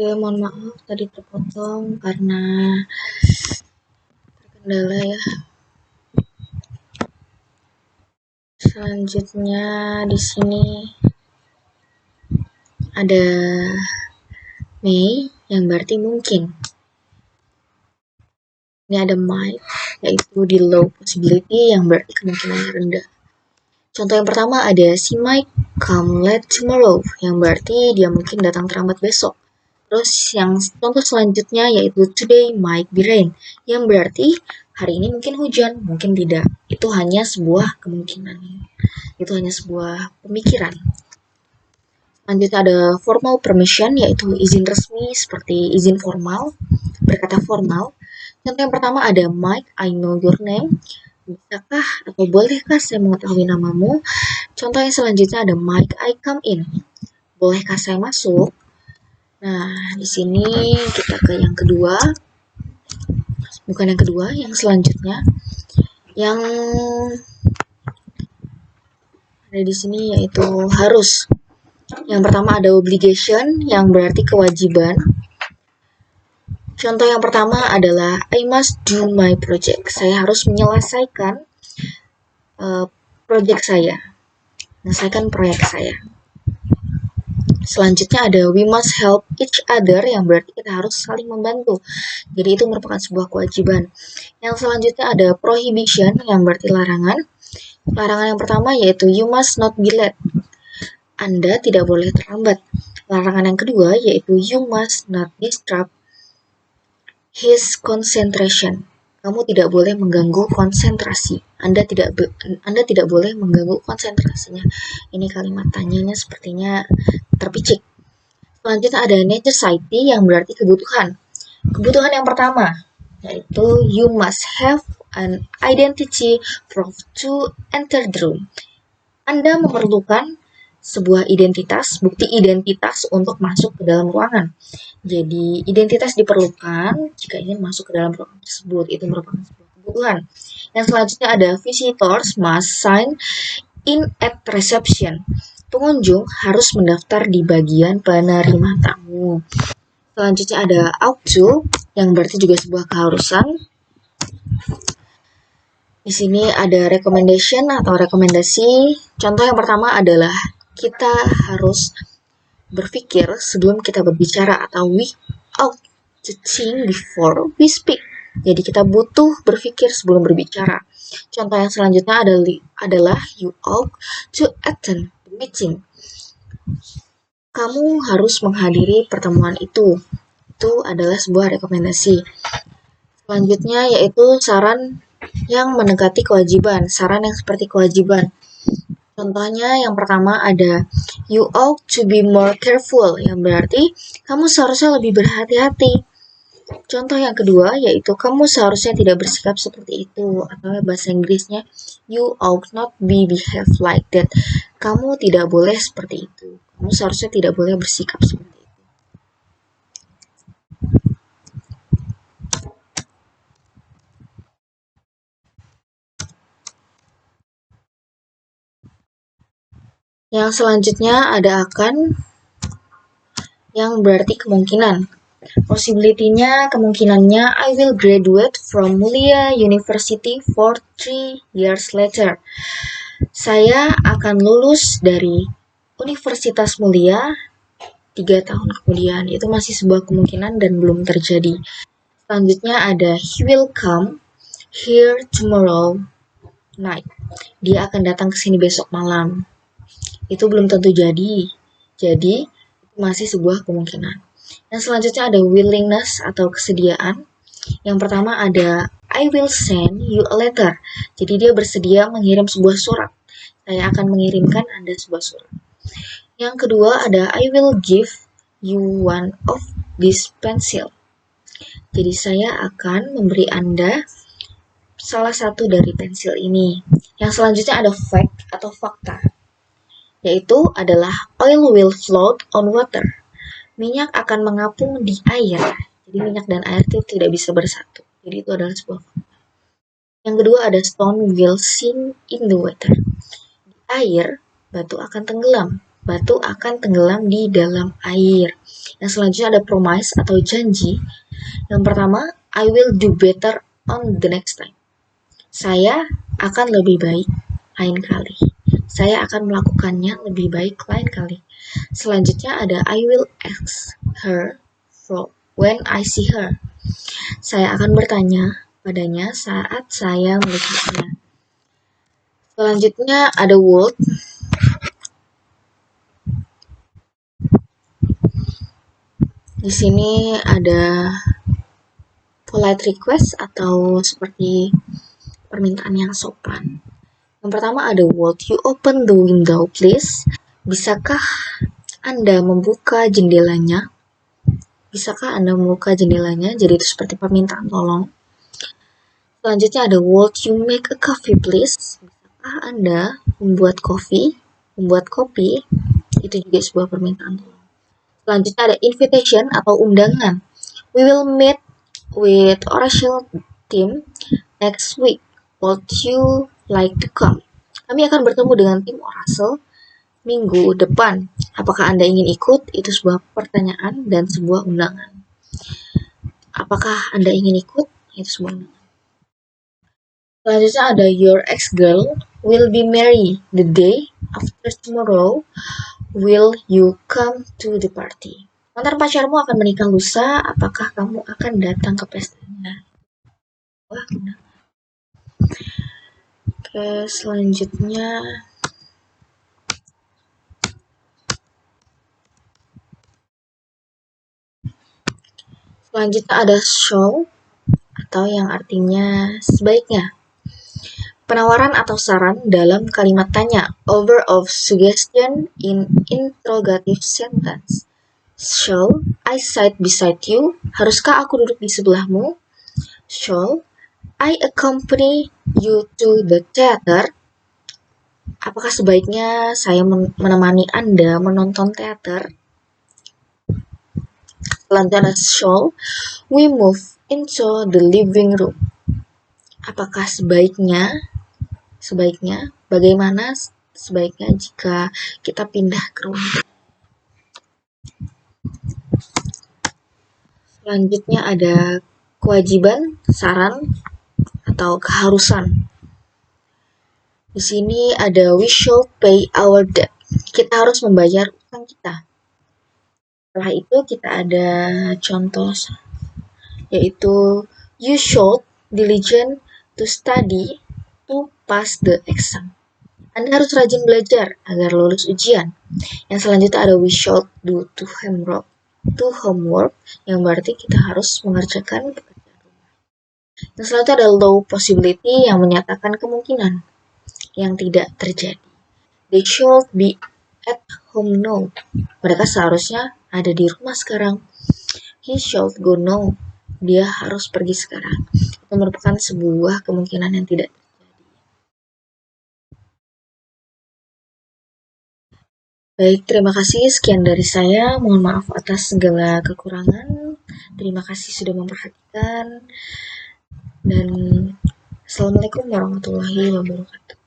Mohon maaf tadi terpotong karena terkendala ya. Selanjutnya di sini ada may yang berarti mungkin. Ini ada might yaitu di low possibility yang berarti kemungkinannya rendah. Contoh yang pertama ada she might come late tomorrow yang berarti dia mungkin datang terlambat besok. Terus yang contoh selanjutnya yaitu today might be rain yang berarti hari ini mungkin hujan, mungkin tidak. Itu hanya sebuah kemungkinan. Itu hanya sebuah pemikiran. Lanjut ada formal permission yaitu izin resmi seperti izin formal, berkata formal. Contoh yang pertama ada might I know your name. Bisakah atau bolehkah saya mengetahui namamu? Contoh yang selanjutnya ada might I come in. Bolehkah saya masuk? Nah, di sini kita ke yang kedua. Bukan yang kedua, yang selanjutnya. Yang ada di sini yaitu harus. Yang pertama ada obligation yang berarti kewajiban. Contoh yang pertama adalah I must do my project. Saya harus menyelesaikan project saya. Menyelesaikan proyek saya. Selanjutnya ada we must help each other yang berarti kita harus saling membantu. Jadi itu merupakan sebuah kewajiban. Yang selanjutnya ada prohibition yang berarti larangan. Larangan yang pertama yaitu you must not be late. Anda tidak boleh terlambat. Larangan yang kedua yaitu you must not disrupt his concentration. Kamu tidak boleh mengganggu konsentrasi. Anda tidak boleh mengganggu konsentrasinya. Ini kalimat tanyanya sepertinya terpicik. Selanjutnya ada necessity yang berarti kebutuhan. Kebutuhan yang pertama yaitu you must have an identity proof to enter the room. Anda memerlukan sebuah identitas, bukti identitas untuk masuk ke dalam ruangan. Jadi identitas diperlukan jika ingin masuk ke dalam ruangan tersebut. Itu merupakan sebuah kebutuhan. Yang selanjutnya ada visitors must sign in at reception. Pengunjung harus mendaftar di bagian penerima tamu. Selanjutnya ada ought to yang berarti juga sebuah keharusan. Di sini ada recommendation atau rekomendasi. Contoh yang pertama adalah kita harus berpikir sebelum kita berbicara atau we ought to think before we speak. Jadi kita butuh berpikir sebelum berbicara. Contoh yang selanjutnya adalah you ought to attend the meeting. Kamu harus menghadiri pertemuan itu. Itu adalah sebuah rekomendasi. Selanjutnya yaitu saran yang mendekati kewajiban. Saran yang seperti kewajiban. Contohnya yang pertama ada you ought to be more careful yang berarti kamu seharusnya lebih berhati-hati. Contoh yang kedua yaitu kamu seharusnya tidak bersikap seperti itu atau bahasa Inggrisnya you ought not behave like that. Kamu tidak boleh seperti itu. Kamu seharusnya tidak boleh bersikap seperti itu. Yang selanjutnya ada akan yang berarti kemungkinan. Possibility-nya, kemungkinannya I will graduate from Mulia University 3 years later. Saya akan lulus dari Universitas Mulia 3 tahun kemudian. Itu masih sebuah kemungkinan dan belum terjadi. Selanjutnya ada he will come here tomorrow night. Dia akan datang ke sini besok malam. Itu belum tentu jadi. Jadi, masih sebuah kemungkinan. Yang selanjutnya ada willingness atau kesediaan. Yang pertama ada I will send you a letter. Jadi dia bersedia mengirim sebuah surat. Saya akan mengirimkan Anda sebuah surat. Yang kedua ada I will give you one of this pencil. Jadi saya akan memberi Anda salah satu dari pensil ini. Yang selanjutnya ada fact atau fakta. Yaitu adalah oil will float on water. Minyak akan mengapung di air. Jadi minyak dan air itu tidak bisa bersatu. Jadi itu adalah sebuah fakta. Yang kedua ada stone will sink in the water. Di air, batu akan tenggelam. batu akan tenggelam di dalam air. Yang selanjutnya ada promise atau janji. Yang pertama, I will do better on the next time. Saya akan lebih baik lain kali. Saya akan melakukannya lebih baik lain kali. Selanjutnya ada I will ask her for when I see her. Saya akan bertanya padanya saat saya melihatnya. Selanjutnya ada would. Di sini ada polite request atau seperti permintaan yang sopan. Yang pertama ada would you open the window please? Bisakah Anda membuka jendelanya? Bisakah Anda membuka jendelanya? Jadi itu seperti permintaan tolong. Selanjutnya ada would you make a coffee please? Bisakah Anda membuat kopi? Itu juga sebuah permintaan tolong. Selanjutnya ada invitation atau undangan. We will meet with Oracle team next week. Would you like to come? Kami akan bertemu dengan tim Oracle minggu depan. Apakah Anda ingin ikut? Itu sebuah pertanyaan dan sebuah undangan. Apakah Anda ingin ikut? Itu sebuah undangan. Selanjutnya ada your ex-girl will be married the day after tomorrow. Will you come to the party? Mantan pacarmu akan menikah lusa, apakah kamu akan datang ke pestanya? Wah, benar. Oke, selanjutnya ada show atau yang artinya sebaiknya. Penawaran atau saran dalam kalimat tanya. Over of suggestion in interrogative sentence. Shall I sit beside you? Haruskah aku duduk di sebelahmu? Shall I accompany you to the theater? Apakah sebaiknya saya menemani Anda menonton teater? Selanjutnya, shall we move into the living room? Apakah bagaimana sebaiknya jika kita pindah ke rumah? Selanjutnya ada kewajiban, saran, atau keharusan. Di sini ada we should pay our debt. Kita harus membayar utang kita. Setelah itu kita ada contoh, yaitu you should diligent to study to pass the exam. Anda harus rajin belajar agar lulus ujian. Yang selanjutnya ada we should do to homework, yang berarti kita harus mengerjakan pekerjaan rumah. Yang selanjutnya ada low possibility, yang menyatakan kemungkinan yang tidak terjadi. They should be at home now. Mereka seharusnya ada di rumah sekarang. He should go now. Dia harus pergi sekarang. Itu merupakan sebuah kemungkinan yang tidak terjadi. Baik, terima kasih. Sekian dari saya. Mohon maaf atas segala kekurangan. Terima kasih sudah memperhatikan. Dan Assalamualaikum warahmatullahi wabarakatuh.